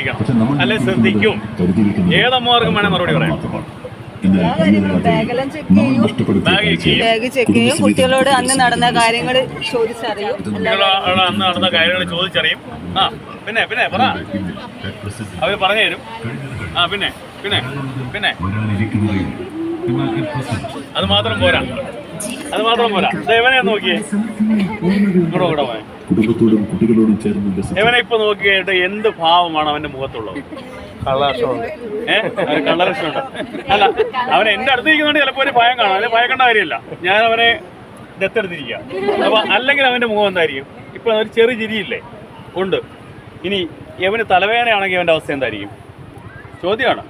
ശ്രദ്ധിക്കണം, അല്ലെ ശ്രദ്ധിക്കും. ഏതമ്മമാർക്കും വേണേൽ മറുപടി പറയാം. ബാഗ് ചെക്ക് ചെയ്യും, കുട്ടികളോട് അന്ന് നടന്ന കാര്യങ്ങൾ ചോദിച്ചറിയും. അന്ന് നടന്ന കാര്യങ്ങൾ ചോദിച്ചറിയും. ആ പിന്നെ പിന്നെ പറ, അവര് പറഞ്ഞു തരും. ആ പിന്നെ പിന്നെ പിന്നെ അത് മാത്രം പോരാ, അത് മാത്രം പോരാ. ഇവനെ നോക്കിയേ, കൂടെ പോയെ. ഇവനെ ഇപ്പൊ നോക്കിയിട്ട് എന്ത് ഭാവമാണ് അവന്റെ മുഖത്തുള്ളത്? കള്ളലക്ഷണമുണ്ട്. കള്ളലക്ഷണമുണ്ട്. അല്ല, അവൻ എന്റെ അടുത്ത് ഇരിക്കുന്നതുകൊണ്ട് ചിലപ്പോൾ ഒരു ഭയം കാണാം, അല്ലെ ഭയക്കേണ്ട കാര്യമില്ല. ഞാൻ അവനെ ദത്തെടുത്തിരിക്കുക. അപ്പൊ അല്ലെങ്കിൽ അവന്റെ മുഖം എന്തായിരിക്കും? ഇപ്പൊ ഒരു ചെറു ചിരിയില്ലേ ഉണ്ട്. ഇനി ഇവന് തലവേദനയാണെങ്കിൽ അവന്റെ അവസ്ഥ എന്തായിരിക്കും? ചോദ്യമാണ്.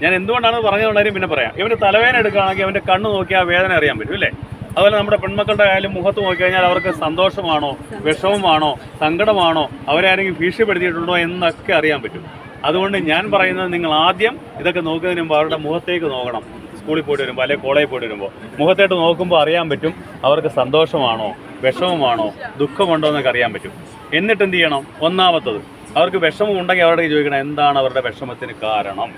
ഞാൻ എന്തുകൊണ്ടാണ് പറഞ്ഞതുകൊണ്ടായിരിക്കും പിന്നെ പറയാം. ഇവന് തലവേദന എടുക്കുകയാണെങ്കിൽ അവന്റെ കണ്ണ് നോക്കിയാൽ ആ വേദന അറിയാൻ പറ്റും, അല്ലേ? അതുപോലെ നമ്മുടെ പെൺമക്കളുടെ ആയാലും മുഖത്ത് നോക്കിക്കഴിഞ്ഞാൽ അവർക്ക് സന്തോഷമാണോ, വിഷമമാണോ, സങ്കടമാണോ, അവരാരെങ്കിലും ഭീഷണിപ്പെടുത്തിയിട്ടുണ്ടോ എന്നൊക്കെ അറിയാൻ പറ്റും. അതുകൊണ്ട് ഞാൻ പറയുന്നത്, നിങ്ങൾ ആദ്യം ഇതൊക്കെ നോക്കുന്നതിന് മുമ്പ് അവരുടെ മുഖത്തേക്ക് നോക്കണം. സ്കൂളിൽ പോയിട്ട് വരുമ്പോൾ അല്ലെങ്കിൽ കോളേജിൽ പോയിട്ട് വരുമ്പോൾ മുഖത്തേട്ട് നോക്കുമ്പോൾ അറിയാൻ പറ്റും അവർക്ക് സന്തോഷമാണോ, വിഷമമാണോ, ദുഃഖമുണ്ടോ എന്നൊക്കെ അറിയാൻ പറ്റും. എന്നിട്ട് എന്ത് ചെയ്യണം? ഒന്നാമത്തത്, അവർക്ക് വിഷമം ഉണ്ടെങ്കിൽ അവരുടെ ചോദിക്കണം, എന്താണ് അവരുടെ വിഷമത്തിന് കാരണം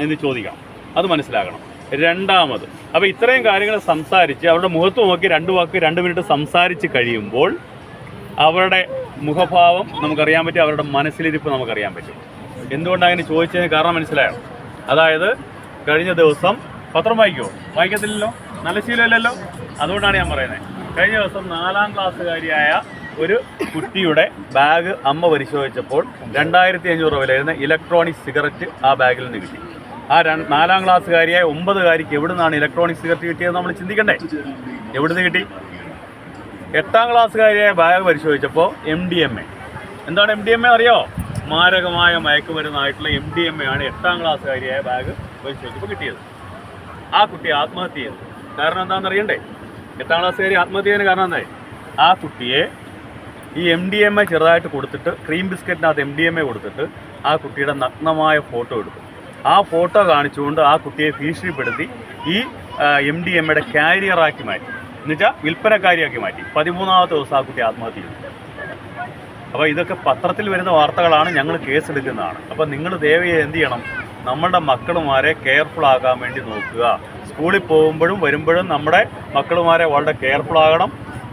എന്ന് ചോദിക്കണം. അത് മനസ്സിലാക്കണം. രണ്ടാമത്, അപ്പോൾ ഇത്രയും കാര്യങ്ങൾ സംസാരിച്ച് അവരുടെ മുഖത്ത് നോക്കി 2 വാക്ക് 2 മിനിറ്റ് സംസാരിച്ച് കഴിയുമ്പോൾ അവരുടെ മുഖഭാവം നമുക്കറിയാൻ പറ്റും, അവരുടെ മനസ്സിലിരിപ്പ് നമുക്കറിയാൻ പറ്റും. എന്തുകൊണ്ടാണ് അങ്ങനെ ചോദിച്ചതിന് കാരണം മനസ്സിലായോ? അതായത് കഴിഞ്ഞ ദിവസം പത്രം വായിക്കുമോ? വായിക്കത്തില്ലല്ലോ, നല്ല ശീലമില്ലല്ലോ. അതുകൊണ്ടാണ് ഞാൻ പറയുന്നത്. കഴിഞ്ഞ ദിവസം 4ാം ക്ലാസ്സുകാരിയായ ഒരു കുട്ടിയുടെ ബാഗ് അമ്മ പരിശോധിച്ചപ്പോൾ 2500 വില വരുന്ന ഇലക്ട്രോണിക് സിഗരറ്റ് ആ ബാഗിൽ നിന്ന് കിട്ടി. ആ 4ാം ക്ലാസ്സുകാരിയായ 9കാരിക്ക് എവിടെ നിന്നാണ് ഇലക്ട്രോണിക് സിഗരറ്റ് കിട്ടിയത് നമ്മൾ ചിന്തിക്കണ്ടേ? എവിടുന്ന് കിട്ടി? 8ാം ക്ലാസ്സുകാരിയായ ബാഗ് പരിശോധിച്ചപ്പോൾ MDMA. എന്താണ് MDMA അറിയോ? മാരകമായ മയക്കുമരുന്നായിട്ടുള്ള MDMA ആണ് 8ാം ക്ലാസ്സുകാരിയായ ബാഗ് പരിശോധിച്ചപ്പോൾ കിട്ടിയത്. ആ കുട്ടി ആത്മഹത്യ ചെയ്തു. കാരണം എന്താണെന്ന് അറിയണ്ടേ? 8ാം ക്ലാസ്സുകാരി ആത്മഹത്യ ചെയ്യുന്നതിന് കാരണം എന്തായി? ആ കുട്ടിയെ ഈ MDMA ചെറുതായിട്ട് കൊടുത്തിട്ട്, ക്രീം ബിസ്ക്കറ്റിനകത്ത് MDMA കൊടുത്തിട്ട് ആ കുട്ടിയുടെ നഗ്നമായ ഫോട്ടോ എടുത്തു. ആ ഫോട്ടോ കാണിച്ചുകൊണ്ട് ആ കുട്ടിയെ ഭീഷണിപ്പെടുത്തി ഈ MDMAയുടെ കാരിയറാക്കി മാറ്റി, എന്നുവെച്ചാൽ വിൽപ്പനക്കാരിയാക്കി മാറ്റി. 13ാമത്തെ ദിവസം ആ കുട്ടി ആത്മഹത്യ ചെയ്തു. അപ്പോൾ ഇതൊക്കെ പത്രത്തിൽ വരുന്ന വാർത്തകളാണ്, ഞങ്ങൾ കേസെടുക്കുന്നതാണ്. അപ്പോൾ നിങ്ങൾ ദയവായി എന്ത് ചെയ്യണം? നമ്മളുടെ മക്കളുമാരെ കെയർഫുൾ ആകാൻ വേണ്ടി നോക്കുക. സ്കൂളിൽ പോകുമ്പോഴും വരുമ്പോഴും നമ്മുടെ മക്കളുമാരെ വളരെ കെയർഫുൾ ആകണം.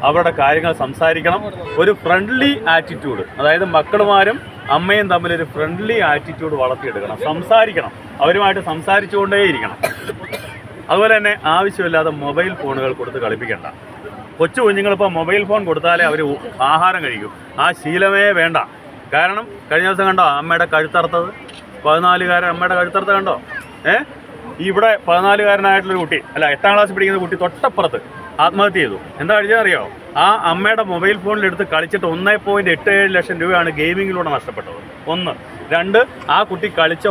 അവരുടെ കാര്യങ്ങൾ സംസാരിക്കണം. ഒരു ഫ്രണ്ട്ലി ആറ്റിറ്റ്യൂഡ്, അതായത് മക്കളുമാരും അമ്മയും തമ്മിലൊരു ഫ്രണ്ട്ലി ആറ്റിറ്റ്യൂഡ് വളർത്തിയെടുക്കണം. സംസാരിക്കണം, അവരുമായിട്ട് സംസാരിച്ചുകൊണ്ടേയിരിക്കണം. അതുപോലെ തന്നെ ആവശ്യമില്ലാതെ മൊബൈൽ ഫോണുകൾ കൊടുത്ത് കളിപ്പിക്കേണ്ട. കൊച്ചു കുഞ്ഞുങ്ങളിപ്പോൾ മൊബൈൽ ഫോൺ കൊടുത്താലേ അവർ ആഹാരം കഴിക്കും. ആ ശീലമേ വേണ്ട. കാരണം കഴിഞ്ഞ ദിവസം കണ്ടോ അമ്മയുടെ കഴുത്തറുത്തത്? 14കാരൻ അമ്മയുടെ കഴുത്തറുത്ത കണ്ടോ? ഇവിടെ 14കാരനായിട്ടുള്ളൊരു കുട്ടി, അല്ല 8ാം ക്ലാസ്സിൽ പഠിക്കുന്ന കുട്ടി തൊട്ടപ്പുറത്ത് ആത്മഹത്യ ചെയ്തു. എന്താ കഴിച്ചതറിയോ? ആ അമ്മയുടെ മൊബൈൽ ഫോണിലെടുത്ത് കളിച്ചിട്ട് 1.87 ലക്ഷം രൂപയാണ് ഗെയിമിങ്ങിലൂടെ നഷ്ടപ്പെട്ടത്. 1. 2, ആ കുട്ടി കളിച്ച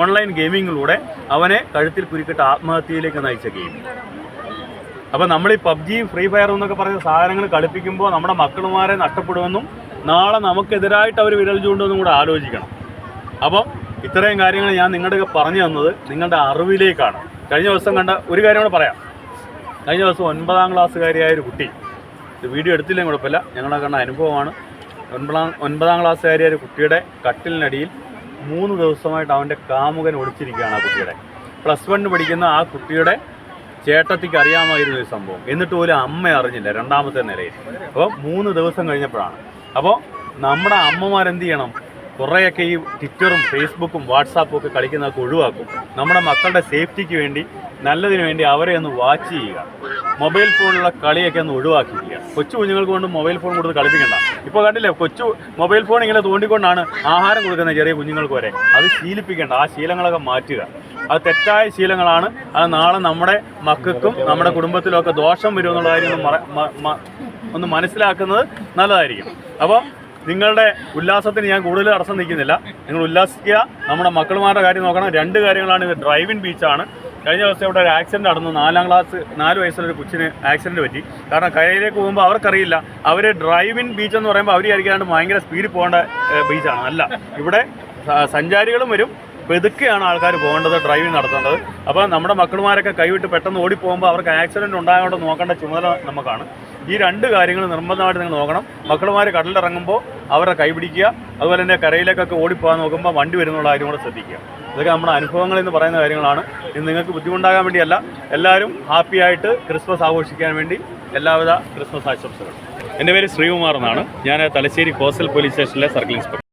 ഓൺലൈൻ ഗെയിമിങ്ങിലൂടെ അവനെ കഴുത്തിൽ കുരുക്കിട്ട് ആത്മഹത്യയിലേക്ക് നയിച്ച ഗെയിമിങ്. അപ്പോൾ നമ്മൾ ഈ PUBG, ഫ്രീ ഫയർ എന്നൊക്കെ പറയുന്ന സാധനങ്ങൾ കളിപ്പിക്കുമ്പോൾ നമ്മുടെ മക്കളുമാരെ നഷ്ടപ്പെടുമെന്നും നാളെ നമുക്കെതിരായിട്ട് അവർ വിരൽ ചൂണ്ടുമെന്നും കൂടെ ആലോചിക്കണം. അപ്പോൾ ഇത്രയും കാര്യങ്ങൾ ഞാൻ നിങ്ങളുടെയൊക്കെ പറഞ്ഞു തന്നത് നിങ്ങളുടെ അറിവിലേക്കാണ്. കഴിഞ്ഞ ദിവസം കണ്ട ഒരു കാര്യം കൂടെ പറയാം. കഴിഞ്ഞ ദിവസം 9ാം ക്ലാസ്സുകാരിയായ ഒരു കുട്ടി, ഇത് വീഡിയോ എടുത്തില്ലെങ്കിൽ കുഴപ്പമില്ല, ഞങ്ങളുടെ കണ്ട അനുഭവമാണ്. 9ാം ക്ലാസ്സുകാരിയായ ഒരു കുട്ടിയുടെ കട്ടിലിനടിയിൽ 3 ദിവസമായിട്ട് അവൻ്റെ കാമുകൻ ഒളിച്ചിരിക്കുകയാണ്. ആ കുട്ടിയുടെ +1 പഠിക്കുന്ന ആ കുട്ടിയുടെ ചേട്ടത്തിക്ക് അറിയാമായിരുന്ന ഒരു സംഭവം. എന്നിട്ട് പോലും അമ്മ അറിഞ്ഞില്ല, 2ാമത്തെ നിലയിൽ. അപ്പോൾ 3 ദിവസം കഴിഞ്ഞപ്പോഴാണ്. അപ്പോൾ നമ്മുടെ അമ്മമാരെന്ത് ചെയ്യണം? കുറേയൊക്കെ ഈ ട്വിറ്ററും ഫേസ്ബുക്കും വാട്സാപ്പും ഒക്കെ കളിക്കുന്നതൊക്കെ ഒഴിവാക്കും. നമ്മുടെ മക്കളുടെ സേഫ്റ്റിക്ക് വേണ്ടി, നല്ലതിന് വേണ്ടി അവരെ ഒന്ന് വാച്ച് ചെയ്യുക. മൊബൈൽ ഫോണിലുള്ള കളിയൊക്കെ ഒന്ന് ഒഴിവാക്കിക്കുക. കൊച്ചു കുഞ്ഞുങ്ങൾക്ക് കൊണ്ട് മൊബൈൽ ഫോൺ കൊടുത്ത് കളിപ്പിക്കണ്ട. ഇപ്പോൾ കണ്ടില്ലേ, കൊച്ചു മൊബൈൽ ഫോൺ ഇങ്ങനെ തോണ്ടിക്കൊണ്ടാണ് ആഹാരം കൊടുക്കുന്ന ചെറിയ കുഞ്ഞുങ്ങൾക്ക് വരെ. അത് ശീലിപ്പിക്കേണ്ട. ആ ശീലങ്ങളൊക്കെ മാറ്റുക. അത് തെറ്റായ ശീലങ്ങളാണ്. അത് നാളെ നമ്മുടെ മക്കൾക്കും നമ്മുടെ കുടുംബത്തിലൊക്കെ ദോഷം വരുമെന്നുള്ള കാര്യം ഒന്ന് മനസ്സിലാക്കുന്നത് നല്ലതായിരിക്കും. അപ്പോൾ നിങ്ങളുടെ ഉല്ലാസത്തിന് ഞാൻ കൂടുതൽ തടസ്സം നിൽക്കുന്നില്ല. നിങ്ങൾ ഉല്ലാസിക്കുക. നമ്മുടെ മക്കളുമാരുടെ കാര്യം നോക്കണം. 2 കാര്യങ്ങളാണ്. ഇത് ഡ്രൈവിൻ ബീച്ചാണ്. കഴിഞ്ഞ ദിവസം ഇവിടെ ഒരു ആക്സിഡൻറ്റ് നടന്നു. 4 വയസ്സുള്ളൊരു കൊച്ചിന് ആക്സിഡൻറ്റ് പറ്റി. കാരണം കരയിലേക്ക് പോകുമ്പോൾ അവർക്കറിയില്ല. അവർ ഡ്രൈവിൻ ബീച്ച് എന്ന് പറയുമ്പോൾ അവർ വിചാരിക്കാണ്ട് ഭയങ്കര സ്പീഡിൽ പോകേണ്ട ബീച്ചാണ്. അല്ല, ഇവിടെ സഞ്ചാരികളും വരും, പെതുക്കെയാണ് ആൾക്കാർ പോകേണ്ടത്, ഡ്രൈവിംഗ് നടത്തേണ്ടത്. അപ്പോൾ നമ്മുടെ മക്കളുമാരൊക്കെ കൈവിട്ട് പെട്ടെന്ന് ഓടിപ്പോകുമ്പോൾ അവർക്ക് ആക്സിഡൻറ്റ് ഉണ്ടാകാണ്ട് നോക്കേണ്ട ചുമതല നമുക്കാണ്. ഈ 2 കാര്യങ്ങൾ നിർബന്ധമായിട്ട് നിങ്ങൾ നോക്കണം. മക്കളുമാർ കടലിറങ്ങുമ്പോൾ അവരെ കൈപിടിക്കുക, അതുപോലെ തന്നെ കരയിലേക്കൊക്കെ ഓടിപ്പോകാൻ നോക്കുമ്പോൾ വണ്ടി വരുന്നുള്ള കാര്യം കൂടെ ശ്രദ്ധിക്കുക. ഇതൊക്കെ നമ്മുടെ അനുഭവങ്ങളിൽ നിന്ന് പറയുന്ന കാര്യങ്ങളാണ്. ഇത് നിങ്ങൾക്ക് ബുദ്ധിമുട്ടാകാൻ വേണ്ടിയല്ല. എല്ലാവരും ഹാപ്പിയായിട്ട് ക്രിസ്മസ് ആഘോഷിക്കാൻ വേണ്ടി എല്ലാവിധ ക്രിസ്മസ് ആശംസകളും. എൻ്റെ പേര് ശ്രീകുമാർ എന്നാണ്. ഞാൻ തലശ്ശേരി കോസ്റ്റൽ പോലീസ് സ്റ്റേഷനിലെ സർക്കിൾ ഇൻസ്പെക്ടർ.